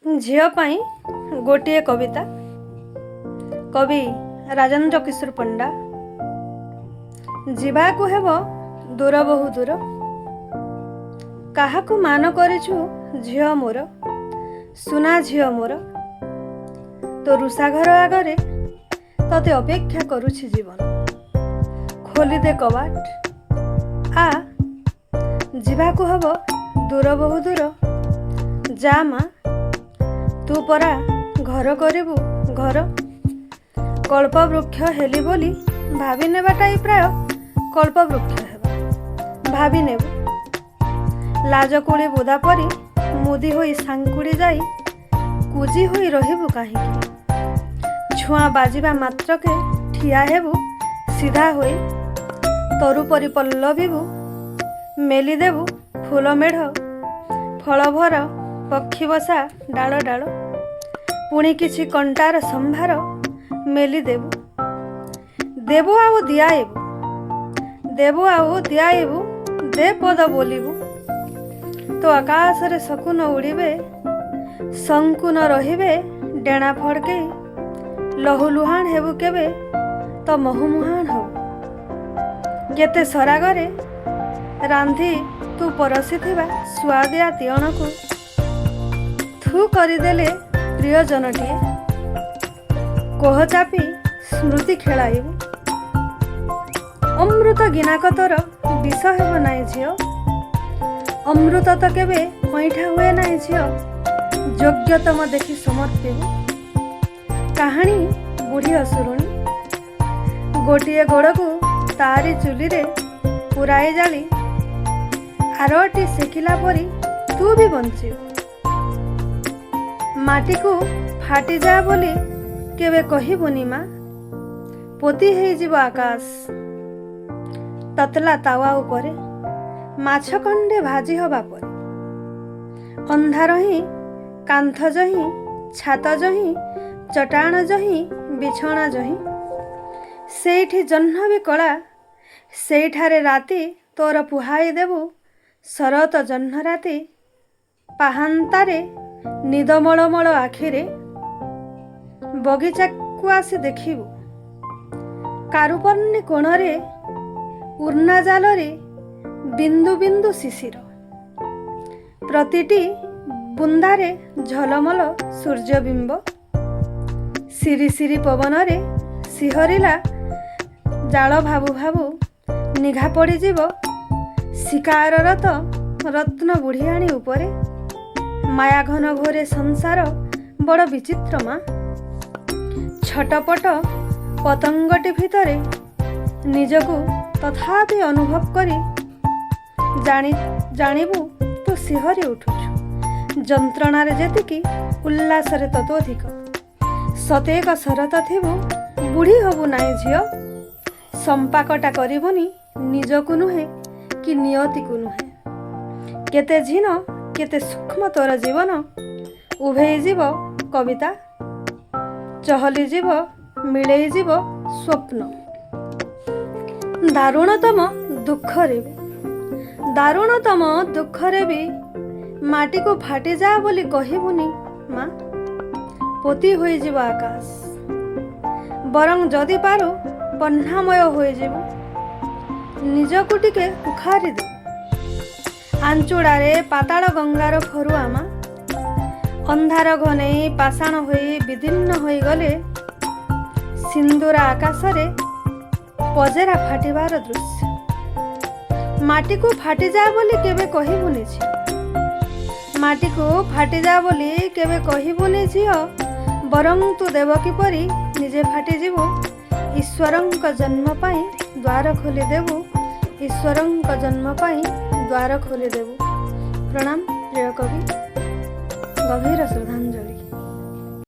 झियो पाई गोटे कविता। कवि राजेन्द्र किशोर पंडा। जीवाकु हेब दूर बहु दूर, काहाकु मान करिछु झियो मोर, सुना झियो मोर। तो रुषाघर आगरे तते अपेक्षा करुछि जीवन। खोली दे कबाट, आ जीवाकु हेब दूर बहु दूर। जा मा तू परा घर करिबु घर। कल्प वृक्ष हेली बोली भावी नेबाटाई प्राय कल्प वृक्ष हेबा भावी नेबु। लाजकुड़ी बुदा परी मुदी होई सांकुड़ी जाई कुजी होई रहिबु काहींकी। छुआ बाजिबा मात्रके ठिया हेबु सीधा होई। तरु परी पल्लविबु मेली देबु फूल मेढ़ फल भर पक्षी बसा डाल डाल। पुणी किछि कंटार संभार मेली देबु। देबु आउ दियाइबु, देबु आउ दियाइबु। दे पद बोलिबु तो आकाश रे शकुन उड़िबे। संकुन रहिबे डेणा फड़केई। लहुलुहान हेबु केबे तो महुमुहान हो। केते सरागरे रांधी तू परसिथिबा सुआदिया तियणकु थू करिदेले प्रियजनटिए। कोह चापी स्मृति खेलाइबु। अमृत गिनाक तोर विष हेब नाई झियो। अमृत तो केबे पैठा हुए नाई झियो। योग्यतम देखि समर्पिबु। कहानी बुढ़ी असुरुणी। गोटिए गोड़कू तारी चुली रे पुराई जाली। आरोटी सेकिला परी तू भी बंचिबु। माटी को फाटी जा बोली केवे कहिबुनी मा। पोती हेई जीव आकाश ततला तावा उपरे। माछ खंडे भाजी हबा परे। अंधार ही कांथ जही छात जही चटाण जही बिछଣା जही। सेठी जह्न भी कला सेठारे राती तोर पुहाई देबु। शरत जह्न राती पाहांतारे निद मलमल आखिरे। बगीचा को आसी देखिबु कारुपर्णी कोणरे उर्ना जालरे बिंदु बिंदु शिशिर। प्रतिटी बुंदारे झलमल सूर्यबिंब। सिरी सिरी पवनरे सिहरिला जाल भाबु भाबु निघा पड़ीजीव शिकाररत रत्न बुढ़ियाणी उपरे। माया घन घोरे संसार बड़ विचित्र मा। छटपट पतंगटी भितरे निजकू तथापि अनुभव करी जानिबु तू सिहरी उठुछु। जंत्रणारे जेतिकी उल्लासरे ततोधिक। सतेक शरत थिबु बुढ़ी हबु नाई झियो। संपाकटा करिबुनी निजकू नुहे कि नियतिकू नुहे। केते झिन केते सूक्ष्म तोर जीवन। उभेई जीव कविता चहली जीव मिलेई जीव स्वप्न। दारुणतम दुखरे भी दारुणतम दुखरे भी माटी को फाटी जा बोली कहिबुनी मा। पोती होई जीव आकाश बरं जदि पारु बन्हामय होई जीव। निजकू टिके उखारी दे आंचुड़ारे पाताल गंगार फरुआमा। अंधार घनेई पाषाण होई विदीर्ण होई गले। सिंदूर आकाशरे पजेरा फाटिबार दृश्य। माटी को फाटी जा बोली केबे कहिबुनी झियो। माटी को फाटी जा बोली केबे कहिबुनी झियो। बरं तू देवकी परी निजे फाटी जीवु। ईश्वरंक जन्म पाई द्वार खोली देबु। ईश्वरंक जन्म पाई द्वार खोली देबु। प्रणाम प्रिय कवि। गभीर श्रद्धांजलि।